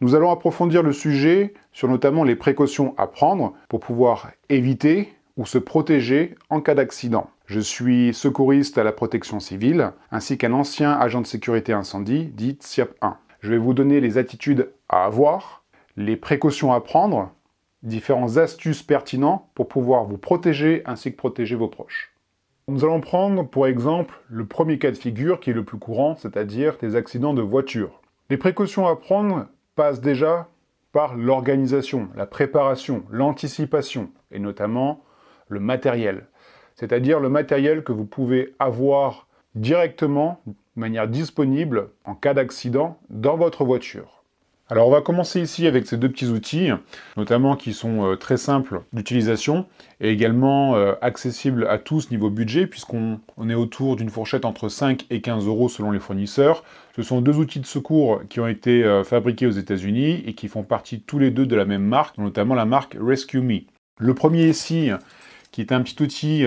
Nous allons approfondir le sujet sur notamment les précautions à prendre pour pouvoir éviter ou se protéger en cas d'accident. Je suis secouriste à la protection civile, ainsi qu'un ancien agent de sécurité incendie, dit SIAP 1. Je vais vous donner les attitudes à avoir, les précautions à prendre, différentes astuces pertinentes pour pouvoir vous protéger ainsi que protéger vos proches. Nous allons prendre pour exemple le premier cas de figure qui est le plus courant, c'est-à-dire des accidents de voiture. Les précautions à prendre passent déjà par l'organisation, la préparation, l'anticipation et notamment le matériel. C'est-à-dire le matériel que vous pouvez avoir directement, de manière disponible, en cas d'accident, dans votre voiture. Alors on va commencer ici avec ces deux petits outils, notamment qui sont très simples d'utilisation et également accessibles à tous niveau budget, puisqu'on est autour d'une fourchette entre 5 et 15 € selon les fournisseurs. Ce sont deux outils de secours qui ont été fabriqués aux États-Unis et qui font partie tous les deux de la même marque, notamment la marque Rescue Me. Le premier ici, qui est un petit outil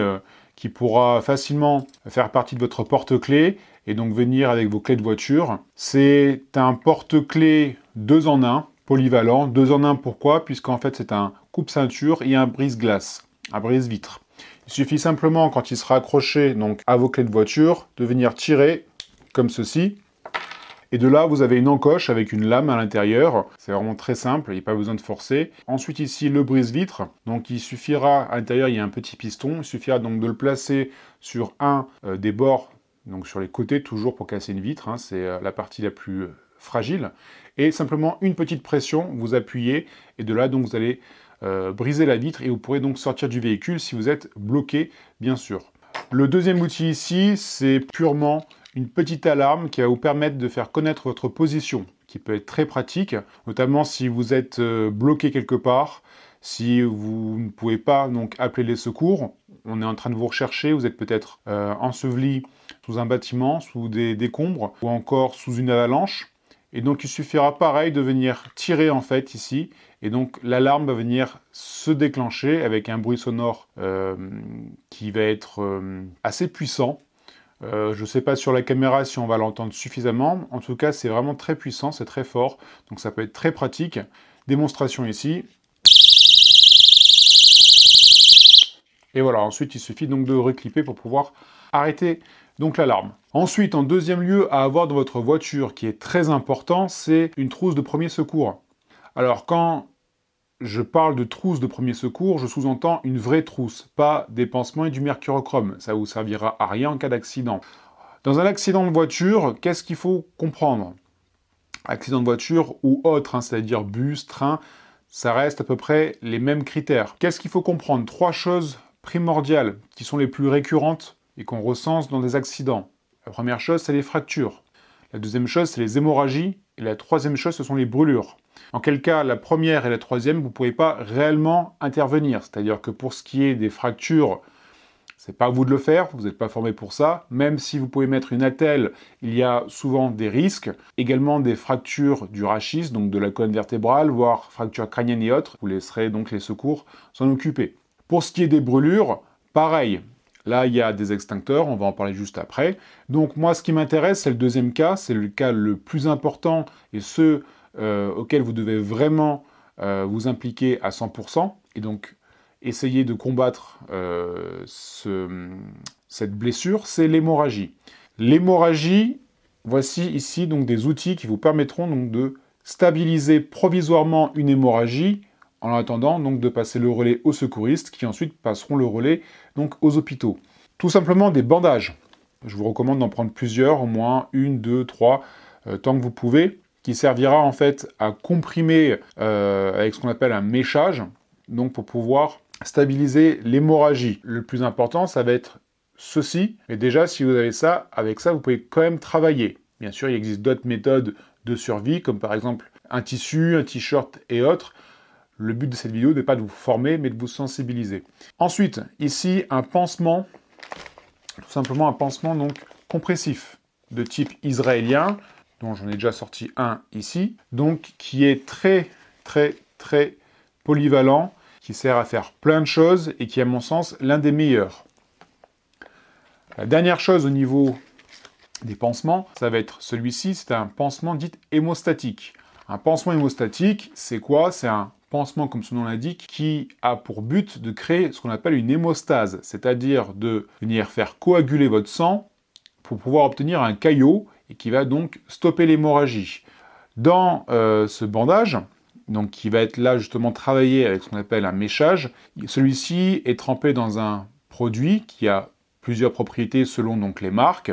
qui pourra facilement faire partie de votre porte-clés et donc venir avec vos clés de voiture. C'est un porte-clés 2 en 1, polyvalent. 2 en 1 pourquoi? Puisqu'en fait c'est un coupe-ceinture et un brise-glace, un brise-vitre. Il suffit simplement quand il sera accroché donc, à vos clés de voiture de venir tirer comme ceci. Et de là, vous avez une encoche avec une lame à l'intérieur. C'est vraiment très simple, il n'y a pas besoin de forcer. Ensuite, ici, le brise-vitre. Donc, il suffira, à l'intérieur, il y a un petit piston. Il suffira donc de le placer sur un des bords, donc sur les côtés, toujours pour casser une vitre. C'est la partie la plus fragile. Et simplement une petite pression, vous appuyez. Et de là, donc, vous allez briser la vitre et vous pourrez donc sortir du véhicule si vous êtes bloqué, bien sûr. Le deuxième outil ici, c'est purement une petite alarme qui va vous permettre de faire connaître votre position, qui peut être très pratique, notamment si vous êtes bloqué quelque part, si vous ne pouvez pas donc appeler les secours, on est en train de vous rechercher, vous êtes peut-être enseveli sous un bâtiment, sous des décombres, ou encore sous une avalanche. Et donc il suffira pareil de venir tirer en fait ici, et donc l'alarme va venir se déclencher avec un bruit sonore qui va être assez puissant. Je ne sais pas sur la caméra si on va l'entendre suffisamment. En tout cas, c'est vraiment très puissant, c'est très fort. Donc ça peut être très pratique. Démonstration ici. Et voilà, ensuite il suffit donc de reclipper pour pouvoir arrêter donc l'alarme. Ensuite, en deuxième lieu à avoir dans votre voiture, qui est très important, c'est une trousse de premier secours. Alors quand je parle de trousse de premier secours, je sous-entends une vraie trousse, pas des pansements et du mercurochrome. Ça vous servira à rien en cas d'accident. Dans un accident de voiture, qu'est-ce qu'il faut comprendre? Accident de voiture ou autre, c'est-à-dire bus, train, ça reste à peu près les mêmes critères. Qu'est-ce qu'il faut comprendre? 3 choses primordiales qui sont les plus récurrentes et qu'on recense dans des accidents. La première chose, c'est les fractures. La deuxième chose, c'est les hémorragies. Et la troisième chose, ce sont les brûlures. En quel cas, la première et la troisième, vous ne pouvez pas réellement intervenir. C'est-à-dire que pour ce qui est des fractures, c'est pas à vous de le faire, vous n'êtes pas formé pour ça. Même si vous pouvez mettre une attelle, il y a souvent des risques. Également des fractures du rachis, donc de la colonne vertébrale, voire fractures crâniennes et autres. Vous laisserez donc les secours s'en occuper. Pour ce qui est des brûlures, pareil. Là, il y a des extincteurs, on va en parler juste après. Donc moi, ce qui m'intéresse, c'est le deuxième cas, c'est le cas le plus important et ce auquel vous devez vraiment vous impliquer à 100%. Et donc, essayer de combattre cette blessure, c'est l'hémorragie. L'hémorragie, voici ici donc des outils qui vous permettront donc de stabiliser provisoirement une hémorragie en attendant donc de passer le relais aux secouristes qui ensuite passeront le relais donc aux hôpitaux. Tout simplement des bandages. Je vous recommande d'en prendre plusieurs, au moins 1, 2, 3, tant que vous pouvez, qui servira en fait à comprimer avec ce qu'on appelle un méchage, donc pour pouvoir stabiliser l'hémorragie. Le plus important, ça va être ceci, mais déjà si vous avez ça, avec ça vous pouvez quand même travailler. Bien sûr, il existe d'autres méthodes de survie, comme par exemple un tissu, un t-shirt et autres. Le but de cette vidéo n'est pas de vous former, mais de vous sensibiliser. Ensuite, ici, un pansement, tout simplement un pansement donc compressif, de type israélien, dont j'en ai déjà sorti un ici, donc qui est très, très, très polyvalent, qui sert à faire plein de choses et qui est à mon sens l'un des meilleurs. La dernière chose au niveau des pansements, ça va être celui-ci, c'est un pansement dit hémostatique. Un pansement hémostatique, c'est quoi? C'est un pansement, comme son nom l'indique, qui a pour but de créer ce qu'on appelle une hémostase, c'est-à-dire de venir faire coaguler votre sang pour pouvoir obtenir un caillot et qui va donc stopper l'hémorragie. Dans ce bandage, donc qui va être là justement travaillé avec ce qu'on appelle un méchage, celui-ci est trempé dans un produit qui a plusieurs propriétés selon donc les marques,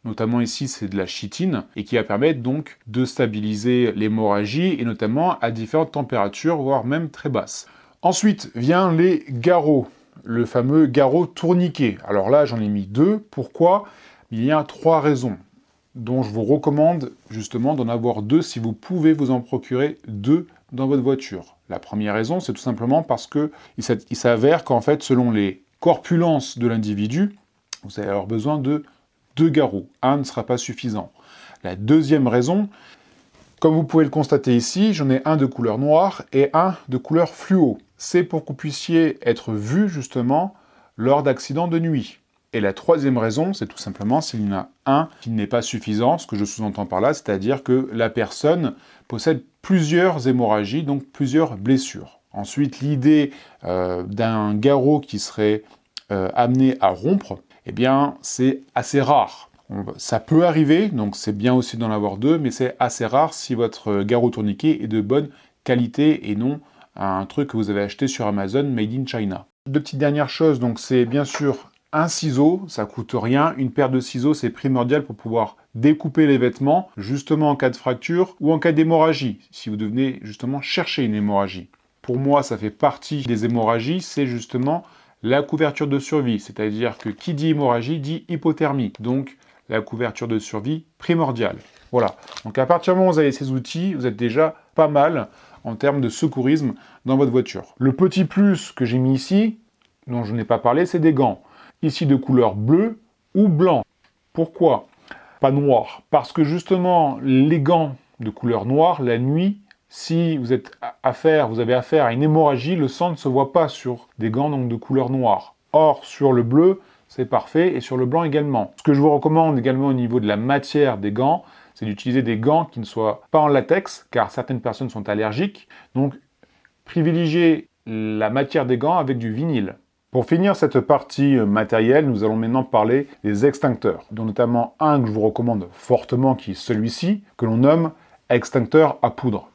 notamment ici c'est de la chitine, et qui va permettre donc de stabiliser l'hémorragie, et notamment à différentes températures, voire même très basses. Ensuite vient les garrots, le fameux garrot tourniquet. Alors là j'en ai mis 2, pourquoi? Il y a 3 raisons, dont je vous recommande justement d'en avoir 2 si vous pouvez vous en procurer 2 dans votre voiture. La première raison, c'est tout simplement parce que il s'avère qu'en fait, selon les corpulences de l'individu, vous allez avoir besoin de 2 garrots. Un ne sera pas suffisant. La deuxième raison, comme vous pouvez le constater ici, j'en ai un de couleur noire et un de couleur fluo. C'est pour que vous puissiez être vu justement lors d'accidents de nuit. Et la troisième raison, c'est tout simplement s'il y en a un qui n'est pas suffisant, ce que je sous-entends par là, c'est-à-dire que la personne possède plusieurs hémorragies, donc plusieurs blessures. Ensuite, l'idée d'un garrot qui serait amené à rompre, eh bien, c'est assez rare. Ça peut arriver, donc c'est bien aussi d'en avoir 2, mais c'est assez rare si votre garrot tourniquet est de bonne qualité et non un truc que vous avez acheté sur Amazon made in China. 2 petites dernières choses, donc c'est bien sûr un ciseau, ça coûte rien. Une paire de ciseaux, c'est primordial pour pouvoir découper les vêtements, justement en cas de fracture ou en cas d'hémorragie, si vous devenez justement chercher une hémorragie. Pour moi, ça fait partie des hémorragies, c'est justement la couverture de survie, c'est-à-dire que qui dit hémorragie dit hypothermie, donc la couverture de survie primordiale. Voilà, donc à partir du moment où vous avez ces outils, vous êtes déjà pas mal en termes de secourisme dans votre voiture. Le petit plus que j'ai mis ici, dont je n'ai pas parlé, c'est des gants. Ici de couleur bleue ou blanc. Pourquoi pas noir? Parce que justement, les gants de couleur noire, la nuit, si vous avez affaire à une hémorragie, le sang ne se voit pas sur des gants donc de couleur noire. Or, sur le bleu, c'est parfait, et sur le blanc également. Ce que je vous recommande également au niveau de la matière des gants, c'est d'utiliser des gants qui ne soient pas en latex, car certaines personnes sont allergiques. Donc, privilégiez la matière des gants avec du vinyle. Pour finir cette partie matérielle, nous allons maintenant parler des extincteurs, dont notamment un que je vous recommande fortement, qui est celui-ci, que l'on nomme extincteur à poudre.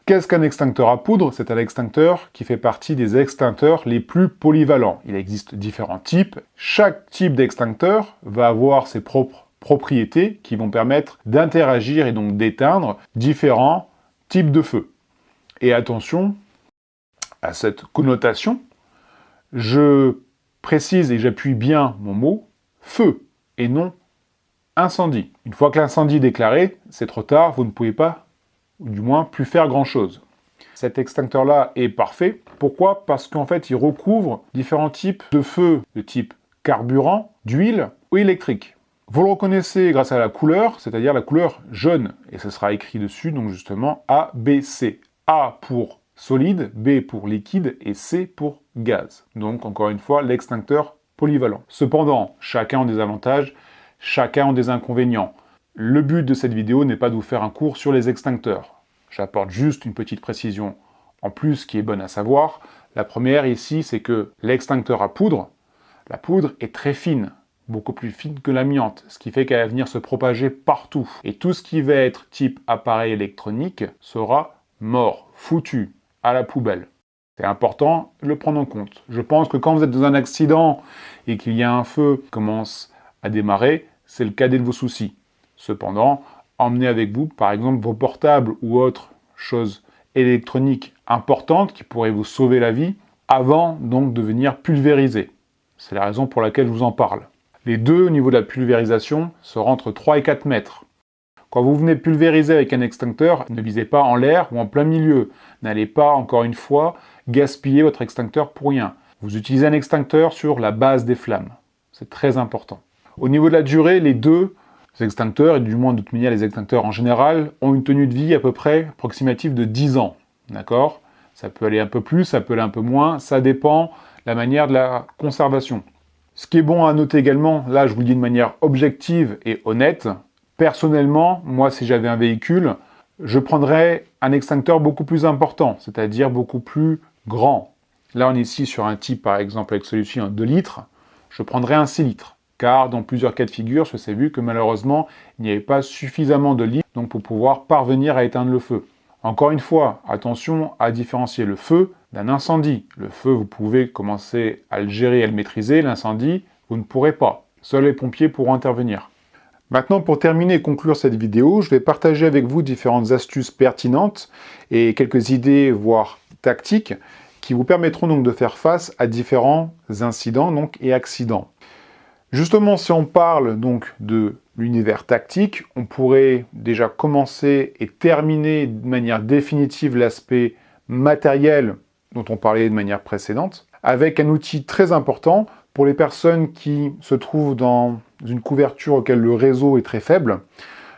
Qu'est-ce qu'un extincteur à poudre? C'est un extincteur qui fait partie des extincteurs les plus polyvalents. Il existe différents types. Chaque type d'extincteur va avoir ses propres propriétés qui vont permettre d'interagir et donc d'éteindre différents types de feux. Et attention à cette connotation, je précise et j'appuie bien mon mot, feu, et non incendie. Une fois que l'incendie est déclaré, c'est trop tard, vous ne pouvez pas, ou du moins plus faire grand-chose. Cet extincteur-là est parfait. Pourquoi? Parce qu'en fait, il recouvre différents types de feux, de type carburant, d'huile ou électrique. Vous le reconnaissez grâce à la couleur, c'est-à-dire la couleur jaune, et ce sera écrit dessus, donc justement A, B, C. A pour solide, B pour liquide et C pour gaz. Donc encore une fois, l'extincteur polyvalent. Cependant, chacun a des avantages, chacun a des inconvénients. Le but de cette vidéo n'est pas de vous faire un cours sur les extincteurs. J'apporte juste une petite précision en plus qui est bonne à savoir. La première ici, c'est que l'extincteur à poudre, la poudre est très fine, beaucoup plus fine que l'amiante, ce qui fait qu'elle va venir se propager partout. Et tout ce qui va être type appareil électronique sera mort, foutu, à la poubelle. C'est important de le prendre en compte. Je pense que quand vous êtes dans un accident et qu'il y a un feu qui commence à démarrer, c'est le cadet de vos soucis. Cependant, emmenez avec vous, par exemple, vos portables ou autres choses électroniques importantes qui pourraient vous sauver la vie avant donc de venir pulvériser. C'est la raison pour laquelle je vous en parle. Les deux, au niveau de la pulvérisation, seront entre 3 et 4 mètres. Quand vous venez pulvériser avec un extincteur, ne visez pas en l'air ou en plein milieu. N'allez pas, encore une fois, gaspiller votre extincteur pour rien. Vous utilisez un extincteur sur la base des flammes. C'est très important. Au niveau de la durée, les deux extincteurs, et du moins de toute manière les extincteurs en général, ont une tenue de vie à peu près approximative de 10 ans. D'accord? Ça peut aller un peu plus, ça peut aller un peu moins, ça dépend de la manière de la conservation. Ce qui est bon à noter également, là je vous le dis de manière objective et honnête, personnellement, moi si j'avais un véhicule, je prendrai un extincteur beaucoup plus important, c'est-à-dire beaucoup plus grand. Là, on est ici sur un type, par exemple, avec celui-ci, un 2 litres. Je prendrai un 6 litres. Car dans plusieurs cas de figure, je s'est vu que malheureusement, il n'y avait pas suffisamment de litres donc pour pouvoir parvenir à éteindre le feu. Encore une fois, attention à différencier le feu d'un incendie. Le feu, vous pouvez commencer à le gérer et à le maîtriser. L'incendie, vous ne pourrez pas. Seuls les pompiers pourront intervenir. Maintenant, pour terminer et conclure cette vidéo, je vais partager avec vous différentes astuces pertinentes et quelques idées, voire tactiques, qui vous permettront donc de faire face à différents incidents et accidents. Justement, si on parle donc de l'univers tactique, on pourrait déjà commencer et terminer de manière définitive l'aspect matériel dont on parlait de manière précédente, avec un outil très important pour les personnes qui se trouvent dans une couverture auquel le réseau est très faible,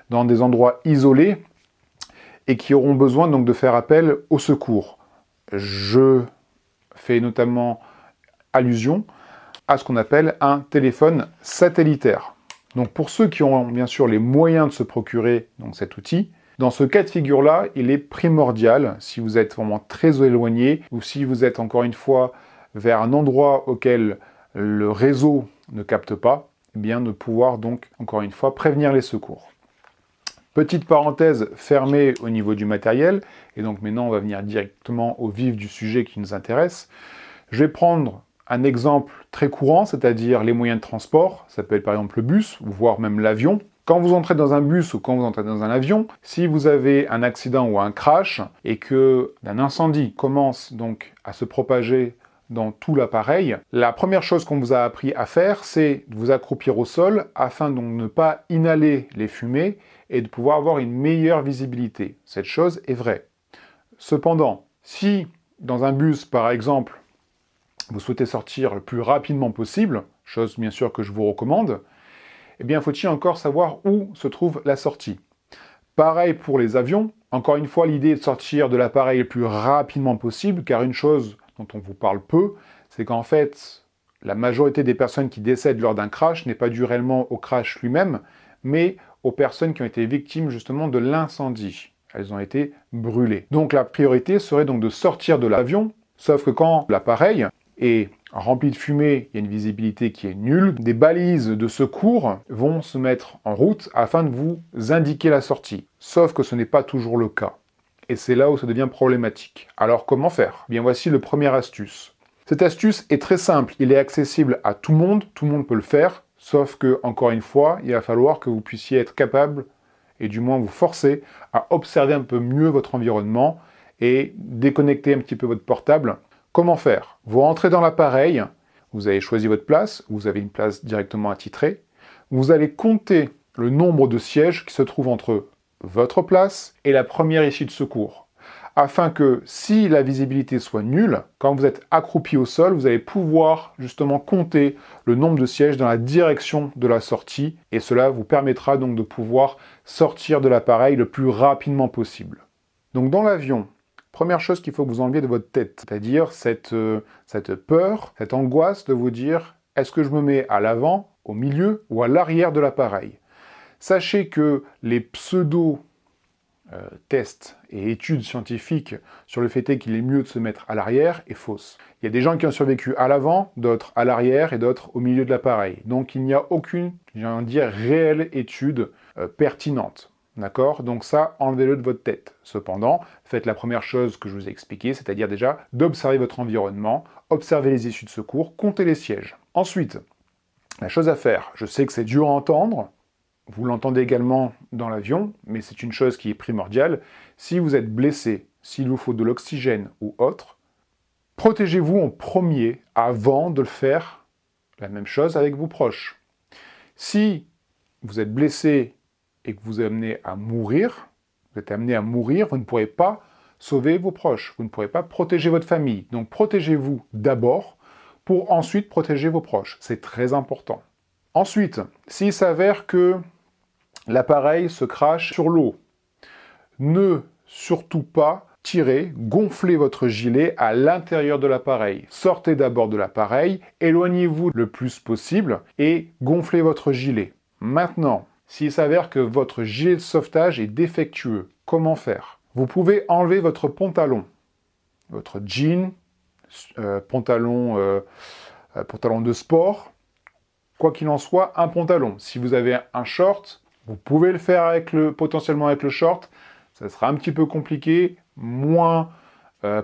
dans des endroits isolés, et qui auront besoin donc de faire appel au secours. Je fais notamment allusion à ce qu'on appelle un téléphone satellitaire. Donc pour ceux qui ont bien sûr les moyens de se procurer donc cet outil, dans ce cas de figure-là, il est primordial, si vous êtes vraiment très éloigné, ou si vous êtes encore une fois vers un endroit auquel le réseau ne capte pas, eh bien de pouvoir donc encore une fois prévenir les secours. Petite parenthèse fermée au niveau du matériel, et donc maintenant on va venir directement au vif du sujet qui nous intéresse. Je vais prendre un exemple très courant, c'est-à-dire les moyens de transport, ça peut être par exemple le bus, voire même l'avion. Quand vous entrez dans un bus ou quand vous entrez dans un avion, si vous avez un accident ou un crash et que un incendie commence donc à se propager dans tout l'appareil, la première chose qu'on vous a appris à faire, c'est de vous accroupir au sol afin donc de ne pas inhaler les fumées et de pouvoir avoir une meilleure visibilité. Cette chose est vraie. Cependant, si dans un bus par exemple, vous souhaitez sortir le plus rapidement possible, chose bien sûr que je vous recommande, eh bien faut-il encore savoir où se trouve la sortie. Pareil pour les avions, encore une fois l'idée est de sortir de l'appareil le plus rapidement possible, car une chose dont on vous parle peu, c'est qu'en fait, la majorité des personnes qui décèdent lors d'un crash n'est pas due réellement au crash lui-même, mais aux personnes qui ont été victimes justement de l'incendie. Elles ont été brûlées. Donc la priorité serait donc de sortir de l'avion, sauf que quand l'appareil est rempli de fumée, il y a une visibilité qui est nulle, des balises de secours vont se mettre en route afin de vous indiquer la sortie. Sauf que ce n'est pas toujours le cas. Et c'est là où ça devient problématique. Alors comment faire ? Bien voici le premier astuce. Cette astuce est très simple, il est accessible à tout le monde peut le faire, sauf que, encore une fois, il va falloir que vous puissiez être capable, et du moins vous forcer, à observer un peu mieux votre environnement et déconnecter un petit peu votre portable. Comment faire ? Vous rentrez dans l'appareil, vous avez choisi votre place, vous avez une place directement attitrée, vous allez compter le nombre de sièges qui se trouvent entre votre place et la première issue de secours, afin que si la visibilité soit nulle, quand vous êtes accroupi au sol, vous allez pouvoir justement compter le nombre de sièges dans la direction de la sortie, et cela vous permettra donc de pouvoir sortir de l'appareil le plus rapidement possible. Donc dans l'avion, première chose qu'il faut que vous enleviez de votre tête, c'est-à-dire cette peur, cette angoisse de vous dire « est-ce que je me mets à l'avant, au milieu ou à l'arrière de l'appareil ?» Sachez que les pseudo-tests et études scientifiques sur le fait qu'il est mieux de se mettre à l'arrière est fausse. Il y a des gens qui ont survécu à l'avant, d'autres à l'arrière et d'autres au milieu de l'appareil. Donc il n'y a aucune, réelle étude pertinente. D'accord ? Donc ça, enlevez-le de votre tête. Cependant, faites la première chose que je vous ai expliquée, c'est-à-dire déjà d'observer votre environnement, observer les issues de secours, compter les sièges. Ensuite, la chose à faire, je sais que c'est dur à entendre, vous l'entendez également dans l'avion, mais c'est une chose qui est primordiale. Si vous êtes blessé, s'il vous faut de l'oxygène ou autre, protégez-vous en premier avant de le faire la même chose avec vos proches. Si vous êtes blessé et que vous êtes amené à mourir, vous ne pourrez pas sauver vos proches, vous ne pourrez pas protéger votre famille. Donc protégez-vous d'abord pour ensuite protéger vos proches. C'est très important. Ensuite, s'il s'avère que l'appareil se crache sur l'eau, ne surtout pas tirer, gonflez votre gilet à l'intérieur de l'appareil. Sortez d'abord de l'appareil, éloignez-vous le plus possible et gonflez votre gilet. Maintenant, s'il s'avère que votre gilet de sauvetage est défectueux, comment faire? Vous pouvez enlever votre pantalon, votre jean, pantalon de sport, quoi qu'il en soit, un pantalon. Si vous avez un short, vous pouvez le faire potentiellement avec le short. Ça sera un petit peu compliqué, moins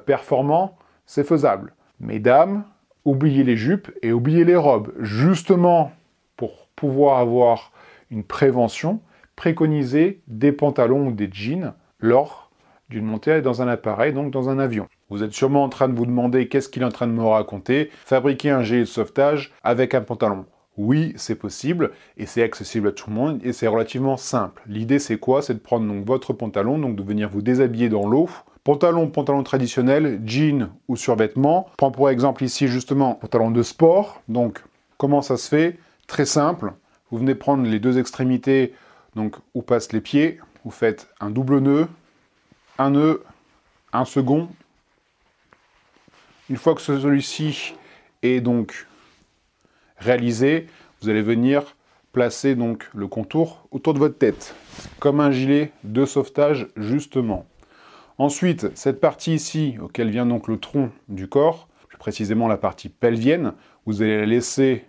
performant, c'est faisable. Mesdames, oubliez les jupes et oubliez les robes. Justement, pour pouvoir avoir une prévention, préconisez des pantalons ou des jeans lors d'une montée dans un appareil, donc dans un avion. Vous êtes sûrement en train de vous demander qu'est-ce qu'il est en train de me raconter. Fabriquer un gilet de sauvetage avec un pantalon. Oui, c'est possible, et c'est accessible à tout le monde, et c'est relativement simple. L'idée, c'est quoi? C'est de prendre donc votre pantalon, donc de venir vous déshabiller dans l'eau. Pantalon traditionnel, jean ou survêtement. Je prends pour exemple ici, justement, pantalon de sport. Donc, comment ça se fait? Très simple. Vous venez prendre les deux extrémités, donc où passent les pieds. Vous faites un double nœud, un second. Une fois que celui-ci est donc réalisé, vous allez venir placer donc le contour autour de votre tête, comme un gilet de sauvetage justement. Ensuite, cette partie ici, auquel vient donc le tronc du corps, plus précisément la partie pelvienne, vous allez la laisser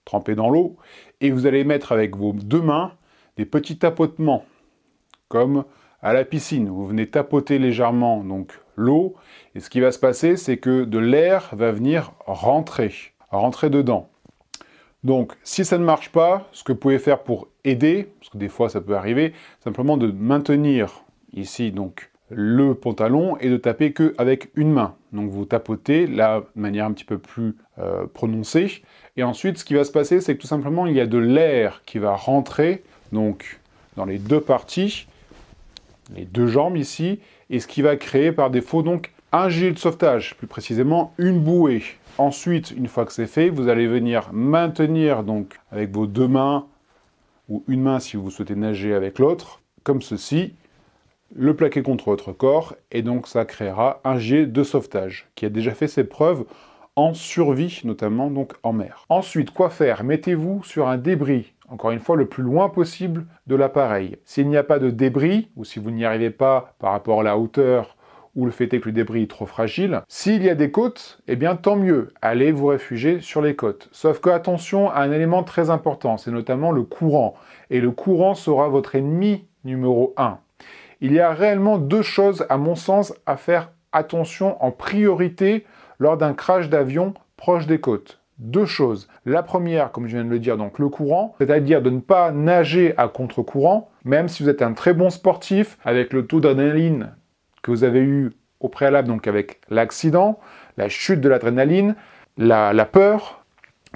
tremper dans l'eau, et vous allez mettre avec vos deux mains des petits tapotements, comme à la piscine. Vous venez tapoter légèrement donc l'eau, et ce qui va se passer, c'est que de l'air va venir rentrer dedans. Donc, si ça ne marche pas, ce que vous pouvez faire pour aider, parce que des fois ça peut arriver, simplement de maintenir ici donc le pantalon et de taper qu'avec une main. Donc vous tapotez là de manière un petit peu plus prononcée. Et ensuite, ce qui va se passer, c'est que tout simplement, il y a de l'air qui va rentrer donc dans les deux parties, les deux jambes ici, et ce qui va créer par défaut donc un gilet de sauvetage, plus précisément une bouée. Ensuite, une fois que c'est fait, vous allez venir maintenir donc avec vos deux mains, ou une main si vous souhaitez nager avec l'autre, comme ceci, le plaquer contre votre corps, et donc ça créera un gilet de sauvetage, qui a déjà fait ses preuves en survie, notamment donc en mer. Ensuite, quoi faire? Mettez-vous sur un débris, encore une fois, le plus loin possible de l'appareil. S'il n'y a pas de débris, ou si vous n'y arrivez pas par rapport à la hauteur, ou le fait est que le débris est trop fragile. S'il y a des côtes, eh bien tant mieux, allez vous réfugier sur les côtes. Sauf que attention à un élément très important, c'est notamment le courant. Et le courant sera votre ennemi numéro 1. Il y a réellement deux choses, à mon sens, à faire attention en priorité lors d'un crash d'avion proche des côtes. Deux choses. La première, comme je viens de le dire, donc le courant, c'est-à-dire de ne pas nager à contre-courant, même si vous êtes un très bon sportif, avec le taux d'adrénaline que vous avez eu au préalable, donc avec l'accident, la chute de l'adrénaline, la peur,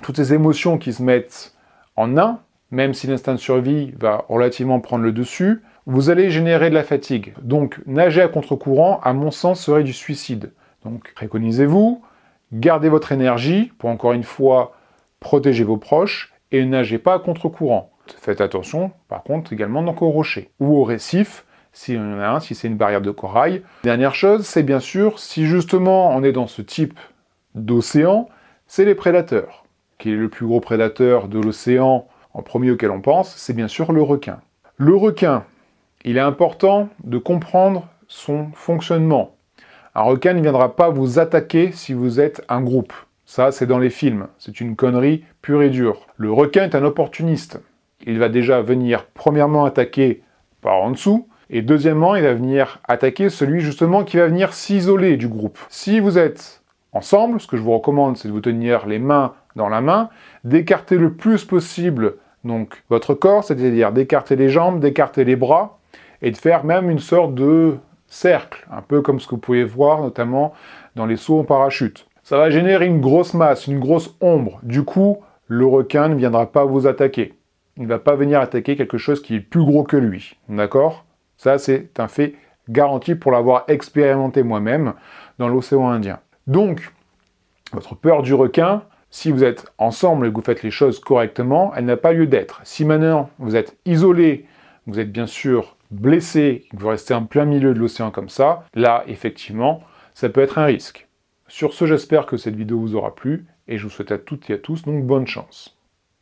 toutes ces émotions qui se mettent en un, même si l'instinct de survie va relativement prendre le dessus, vous allez générer de la fatigue. Donc, nager à contre-courant, à mon sens, serait du suicide. Donc, préconisez-vous, gardez votre énergie pour, encore une fois, protéger vos proches et ne nagez pas à contre-courant. Faites attention, par contre, également donc aux rochers ou aux récifs, s'il y en a un, si c'est une barrière de corail. Dernière chose, c'est bien sûr, si justement on est dans ce type d'océan, c'est les prédateurs. Qui est le plus gros prédateur de l'océan, en premier auquel on pense, c'est bien sûr le requin. Le requin, il est important de comprendre son fonctionnement. Un requin ne viendra pas vous attaquer si vous êtes un groupe. Ça, c'est dans les films. C'est une connerie pure et dure. Le requin est un opportuniste. Il va déjà venir, premièrement, attaquer par en dessous, et deuxièmement, il va venir attaquer celui justement qui va venir s'isoler du groupe. Si vous êtes ensemble, ce que je vous recommande, c'est de vous tenir les mains dans la main, d'écarter le plus possible donc votre corps, c'est-à-dire d'écarter les jambes, d'écarter les bras, et de faire même une sorte de cercle, un peu comme ce que vous pouvez voir notamment dans les sauts en parachute. Ça va générer une grosse masse, une grosse ombre. Du coup, le requin ne viendra pas vous attaquer. Il ne va pas venir attaquer quelque chose qui est plus gros que lui. D'accord ? Ça, c'est un fait garanti pour l'avoir expérimenté moi-même dans l'océan Indien. Donc, votre peur du requin, si vous êtes ensemble et que vous faites les choses correctement, elle n'a pas lieu d'être. Si maintenant vous êtes isolé, vous êtes bien sûr blessé, que vous restez en plein milieu de l'océan comme ça, là, effectivement, ça peut être un risque. Sur ce, j'espère que cette vidéo vous aura plu et je vous souhaite à toutes et à tous donc bonne chance.